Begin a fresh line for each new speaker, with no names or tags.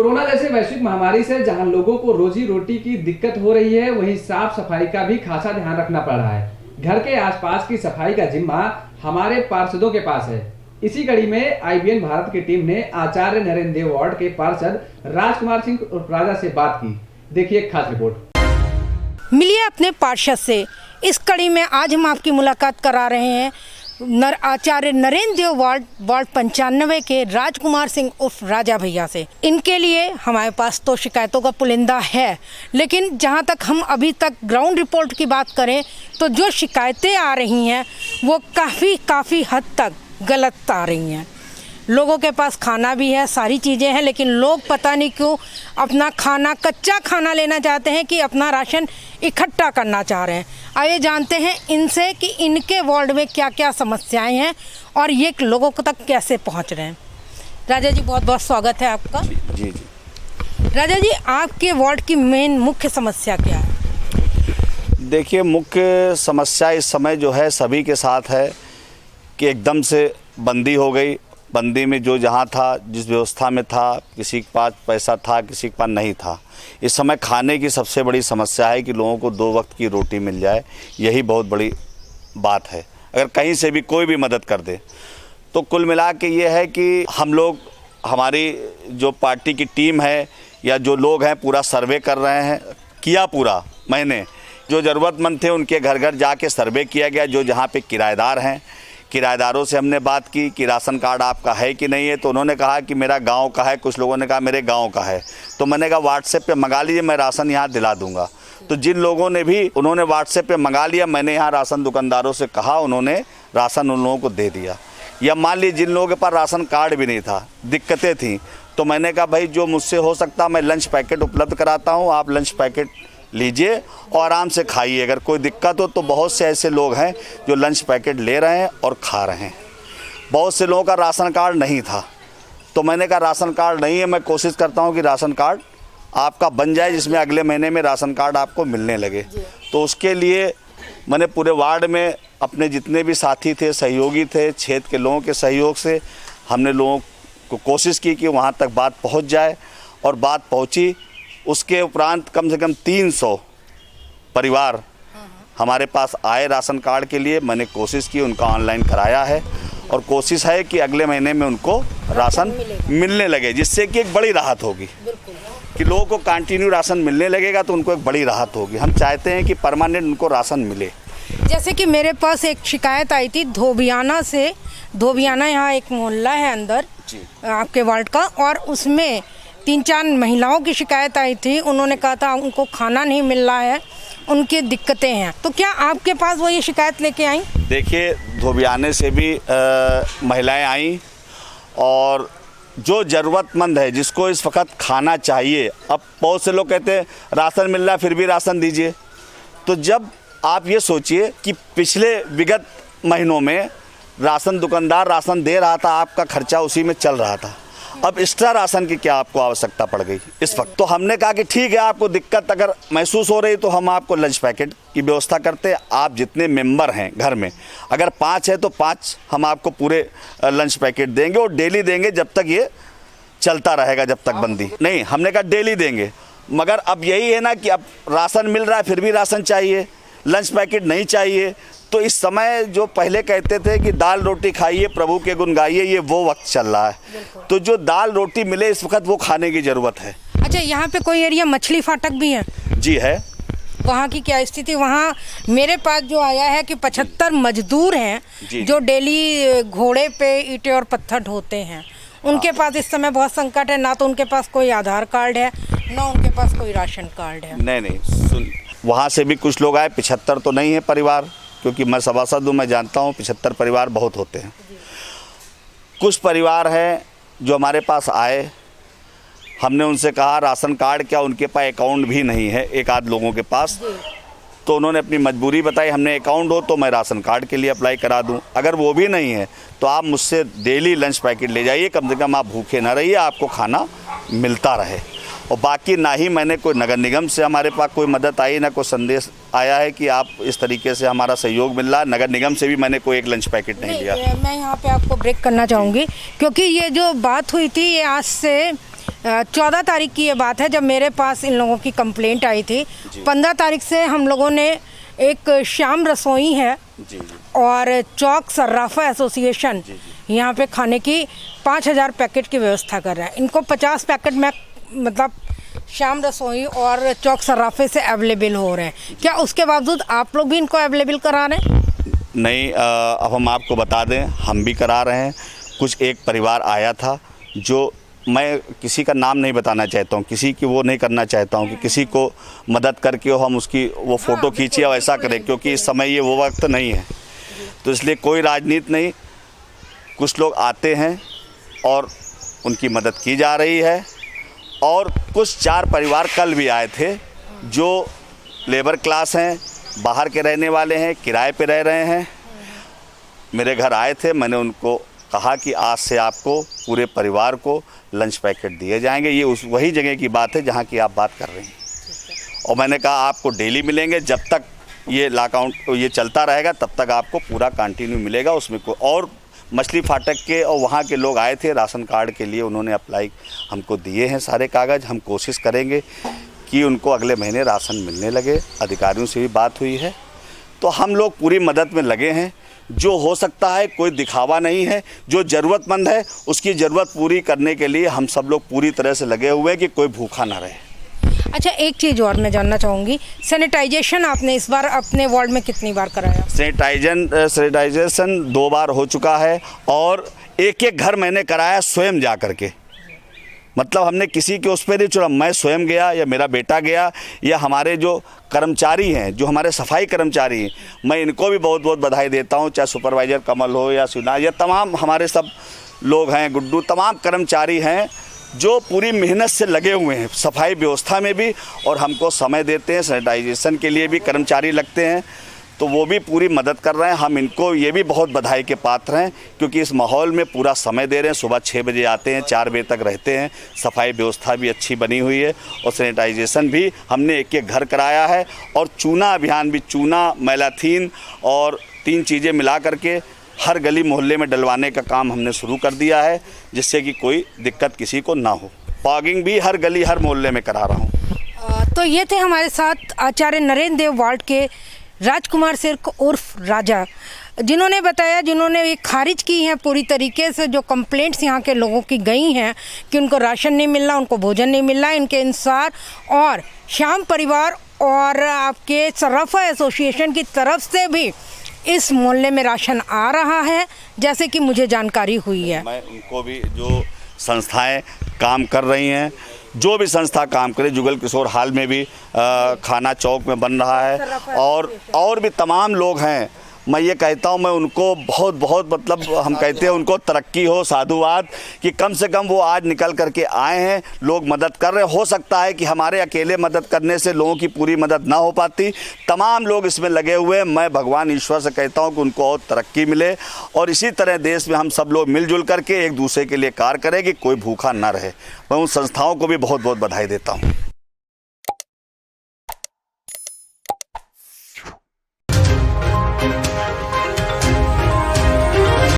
Corona जैसे वैश्विक महामारी से जहां लोगों को रोजी रोटी की दिक्कत हो रही है, वहीं साफ सफाई का भी खासा ध्यान रखना पड़ रहा है। घर के आसपास की सफाई का जिम्मा हमारे पार्षदों के पास है। इसी कड़ी में आईबीएन भारत की टीम ने आचार्य नरेंद्र देव वार्ड के पार्षद राजकुमार सिंह राजा से बात की। देखिए एक खास रिपोर्ट।
मिलिए अपने पार्षद से। इस कड़ी में आज हम आपकी मुलाकात करा रहे हैं आचार्य नरेंद्र देव वार्ड 95 के राजकुमार सिंह उर्फ राजा भैया से। इनके लिए हमारे पास तो शिकायतों का पुलिंदा है, लेकिन जहां तक हम अभी तक ग्राउंड रिपोर्ट की बात करें तो जो शिकायतें आ रही हैं वो काफ़ी हद तक गलत आ रही हैं। लोगों के पास खाना भी है, सारी चीज़ें हैं, लेकिन लोग पता नहीं क्यों अपना खाना कच्चा खाना लेना चाहते हैं कि अपना राशन इकट्ठा करना चाह रहे हैं। आइए जानते हैं इनसे कि इनके वार्ड में क्या क्या समस्याएं हैं और ये लोगों तक कैसे पहुंच रहे हैं। राजा जी बहुत बहुत स्वागत है आपका।
जी।
राजा जी, आपके वार्ड की मेन मुख्य समस्या क्या है?
देखिए, मुख्य समस्या इस समय जो है सभी के साथ है कि एकदम से बंदी हो गई। बंदी में जो जहाँ था, जिस व्यवस्था में था, किसी के पास पैसा था, किसी के पास नहीं था। इस समय खाने की सबसे बड़ी समस्या है कि लोगों को 2 वक्त की रोटी मिल जाए, यही बहुत बड़ी बात है। अगर कहीं से भी कोई भी मदद कर दे तो कुल मिला के ये है कि हम लोग, हमारी जो पार्टी की टीम है या जो लोग हैं, पूरा सर्वे कर रहे हैं। किया पूरा मैंने जो ज़रूरतमंद थे उनके घर घर जाके सर्वे किया गया। जो जहाँ पे किराएदार हैं, किराएदारों से हमने बात की कि राशन कार्ड आपका है कि नहीं है, तो उन्होंने कहा कि मेरा गांव का है। कुछ लोगों ने कहा मेरे गांव का है। तो मैंने कहा व्हाट्सएप पे मंगा लीजिए, मैं राशन यहाँ दिला दूंगा। तो जिन लोगों ने भी, उन्होंने व्हाट्सएप पे मंगा लिया, मैंने यहाँ राशन दुकानदारों से कहा, उन्होंने राशन उन लोगों को दे दिया। या मान लीजिए जिन लोगों के पास राशन कार्ड भी नहीं था, दिक्कतें थीं, तो मैंने कहा भाई जो मुझसे हो सकता मैं लंच पैकेट उपलब्ध कराता हूँ, आप लंच पैकेट लीजिए और आराम से खाइए। अगर कोई दिक्कत हो तो बहुत से ऐसे लोग हैं जो लंच पैकेट ले रहे हैं और खा रहे हैं। बहुत से लोगों का राशन कार्ड नहीं था, तो मैंने कहा राशन कार्ड नहीं है, मैं कोशिश करता हूं कि राशन कार्ड आपका बन जाए, जिसमें अगले महीने में राशन कार्ड आपको मिलने लगे। तो उसके लिए मैंने पूरे वार्ड में अपने जितने भी साथी थे, सहयोगी थे, क्षेत्र के लोगों के सहयोग से हमने लोगों को कोशिश की कि वहाँ तक बात पहुँच जाए, और बात पहुँची। उसके उपरांत कम से कम 300 परिवार हमारे पास आए राशन कार्ड के लिए। मैंने कोशिश की, उनका ऑनलाइन कराया है, और कोशिश है कि अगले महीने में उनको राशन मिलने लगे, जिससे कि एक बड़ी राहत होगी कि लोगों को कंटिन्यू राशन मिलने लगेगा, तो उनको एक बड़ी राहत होगी। हम चाहते हैं कि परमानेंट उनको राशन मिले।
जैसे कि मेरे पास एक शिकायत आई थी धोबियाना से। धोबियाना यहाँ एक मोहल्ला है अंदर आपके वार्ड का, और उसमें 3-4 महिलाओं की शिकायत आई थी। उन्होंने कहा था उनको खाना नहीं मिल रहा है, उनकी दिक्कतें हैं। तो क्या आपके पास वो ये शिकायत लेके आई? देखिए,
धोबियाने से भी महिलाएं आई, और जो ज़रूरतमंद है, जिसको इस वक्त खाना चाहिए। अब बहुत से लोग कहते हैं राशन मिल रहा है फिर भी राशन दीजिए। तो जब आप ये सोचिए कि पिछले विगत महीनों में राशन दुकानदार राशन दे रहा था, आपका खर्चा उसी में चल रहा था। अब एक्स्ट्रा राशन की क्या आपको आवश्यकता पड़ गई इस वक्त? तो हमने कहा कि ठीक है, आपको दिक्कत अगर महसूस हो रही तो हम आपको लंच पैकेट की व्यवस्था करते हैं। आप जितने मेंबर हैं घर में, अगर 5 है तो 5 हम आपको पूरे लंच पैकेट देंगे, और डेली देंगे जब तक ये चलता रहेगा, जब तक बंदी नहीं। हमने कहा डेली देंगे, मगर अब यही है ना कि अब राशन मिल रहा है फिर भी राशन चाहिए, लंच पैकेट नहीं चाहिए। तो इस समय जो पहले कहते थे कि दाल रोटी खाइए प्रभु के गुण गाइए, ये वो वक्त चल रहा है। तो जो दाल रोटी मिले इस वक्त, वो खाने की ज़रूरत है।
अच्छा, यहाँ पे कोई एरिया मछली फाटक भी है?
जी है।
वहाँ की क्या स्थिति? वहाँ मेरे पास जो आया है कि 75 मजदूर हैं जो डेली घोड़े पे ईंटें और पत्थर ढोते हैं। उनके पास इस समय बहुत संकट है, ना तो उनके पास कोई आधार कार्ड है, ना उनके पास कोई राशन कार्ड है।
नहीं, सुन, वहाँ से भी कुछ लोग आए। 75 तो नहीं है परिवार, क्योंकि मैं सभासद हूँ, मैं जानता हूँ 75 परिवार बहुत होते हैं। कुछ परिवार हैं जो हमारे पास आए, हमने उनसे कहा राशन कार्ड क्या, उनके पास अकाउंट भी नहीं है एक आध लोगों के पास। तो उन्होंने अपनी मजबूरी बताई, हमने अकाउंट हो तो मैं राशन कार्ड के लिए अप्लाई करा दूं। अगर वो भी नहीं है तो आप मुझसे डेली लंच पैकेट ले जाइए, कम से कम आप भूखे ना रहिए, आपको खाना मिलता रहे। और बाकी ना ही मैंने कोई नगर निगम से हमारे पास कोई मदद आई, ना कोई संदेश आया है कि आप इस तरीके से हमारा सहयोग मिल रहा है। नगर निगम से भी मैंने कोई एक लंच पैकेट नहीं लिया।
मैं यहाँ पे आपको ब्रेक करना चाहूँगी, क्योंकि ये जो बात हुई थी ये आज से 14 तारीख की ये बात है जब मेरे पास इन लोगों की कंप्लेंट आई थी। 15 तारीख से हम लोगों ने एक श्याम रसोई है और चौक सर्राफा एसोसिएशन यहाँ पे खाने की 5000 पैकेट की व्यवस्था कर रहा है। इनको 50 पैकेट में मतलब श्याम रसोई और चौक सर्राफे से अवेलेबल हो रहे हैं। क्या उसके बावजूद आप लोग भी इनको अवेलेबल करा रहे हैं?
नहीं, अब हम आपको बता दें, हम भी करा रहे हैं। कुछ एक परिवार आया था, जो मैं किसी का नाम नहीं बताना चाहता हूँ, किसी की वो नहीं करना चाहता हूँ कि किसी को मदद करके हम उसकी वो फ़ोटो खींचे और ऐसा करें, क्योंकि इस समय ये वो वक्त नहीं है। तो इसलिए कोई राजनीति नहीं, कुछ लोग आते हैं और उनकी मदद की जा रही है। और कुछ 4 परिवार कल भी आए थे जो लेबर क्लास हैं, बाहर के रहने वाले हैं, किराए पे रह रहे हैं, मेरे घर आए थे। मैंने उनको कहा कि आज से आपको पूरे परिवार को लंच पैकेट दिए जाएंगे। ये वही जगह की बात है जहाँ की आप बात कर रही हैं। और मैंने कहा आपको डेली मिलेंगे, जब तक ये लॉकडाउन ये चलता रहेगा तब तक आपको पूरा कंटिन्यू मिलेगा। उसमें कोई और मछली फाटक के और वहाँ के लोग आए थे राशन कार्ड के लिए, उन्होंने अप्लाई हमको दिए हैं सारे कागज़। हम कोशिश करेंगे कि उनको अगले महीने राशन मिलने लगे। अधिकारियों से भी बात हुई है, तो हम लोग पूरी मदद में लगे हैं। जो हो सकता है, कोई दिखावा नहीं है। जो ज़रूरतमंद है उसकी ज़रूरत पूरी करने के लिए हम सब लोग पूरी तरह से लगे हुए हैं कि कोई भूखा ना रहे।
अच्छा, एक चीज़ और मैं जानना चाहूँगी, सैनिटाइजेशन आपने इस बार अपने वार्ड में कितनी बार कराया?
सैनिटाइजेशन 2 बार हो चुका है और एक घर मैंने कराया स्वयं जा कर के। मतलब हमने किसी के उस पर नहीं छोड़ा, मैं स्वयं गया या मेरा बेटा गया या हमारे जो कर्मचारी हैं, जो हमारे सफाई कर्मचारी हैं, मैं इनको भी बहुत बहुत बधाई देता हूं। चाहे सुपरवाइज़र कमल हो या सुना या तमाम हमारे सब लोग हैं, गुड्डू, तमाम कर्मचारी हैं जो पूरी मेहनत से लगे हुए हैं सफाई व्यवस्था में भी, और हमको समय देते हैं। सैनिटाइजेशन के लिए भी कर्मचारी लगते हैं, तो वो भी पूरी मदद कर रहे हैं। हम इनको ये भी बहुत बधाई के पात्र हैं, क्योंकि इस माहौल में पूरा समय दे रहे हैं। सुबह 6 बजे आते हैं, 4 बजे तक रहते हैं। सफाई व्यवस्था भी अच्छी बनी हुई है और सैनिटाइजेशन भी हमने एक घर कराया है। और चूना अभियान भी, चूना, मैलाथीन और 3 चीज़ें मिला करके हर गली मोहल्ले में डलवाने का काम हमने शुरू कर दिया है, जिससे कि कोई दिक्कत किसी को ना हो। फॉगिंग भी हर गली हर मोहल्ले में करा रहा हूँ।
तो ये थे हमारे साथ आचार्य नरेंद्र देव वार्ड के राजकुमार सिर्क उर्फ राजा, जिन्होंने बताया, जिन्होंने ये खारिज की हैं पूरी तरीके से जो कंप्लेंट्स यहाँ के लोगों की गई हैं कि उनको राशन नहीं मिल रहा, उनको भोजन नहीं मिल रहा इनके अनुसार। और श्याम परिवार और आपके सर्राफा एसोसिएशन की तरफ से भी इस मोहल्ले में राशन आ रहा है, जैसे कि मुझे जानकारी हुई है।
मैं उनको भी, जो संस्थाएं काम कर रही हैं, जो भी संस्था काम करे, जुगल किशोर हाल में भी खाना चौक में बन रहा है, और भी तमाम लोग हैं। मैं ये कहता हूँ, मैं उनको बहुत बहुत मतलब हम कहते हैं उनको तरक्की हो, साधुवाद, कि कम से कम वो आज निकल करके आए हैं, लोग मदद कर रहे हैं। हो सकता है कि हमारे अकेले मदद करने से लोगों की पूरी मदद ना हो पाती, तमाम लोग इसमें लगे हुए हैं। मैं भगवान ईश्वर से कहता हूँ कि उनको और तरक्की मिले, और इसी तरह देश में हम सब लोग मिलजुल करके एक दूसरे के लिए कार्य करें कि कोई भूखा ना रहे। मैं उन संस्थाओं को भी बहुत बहुत बधाई देता हूँ।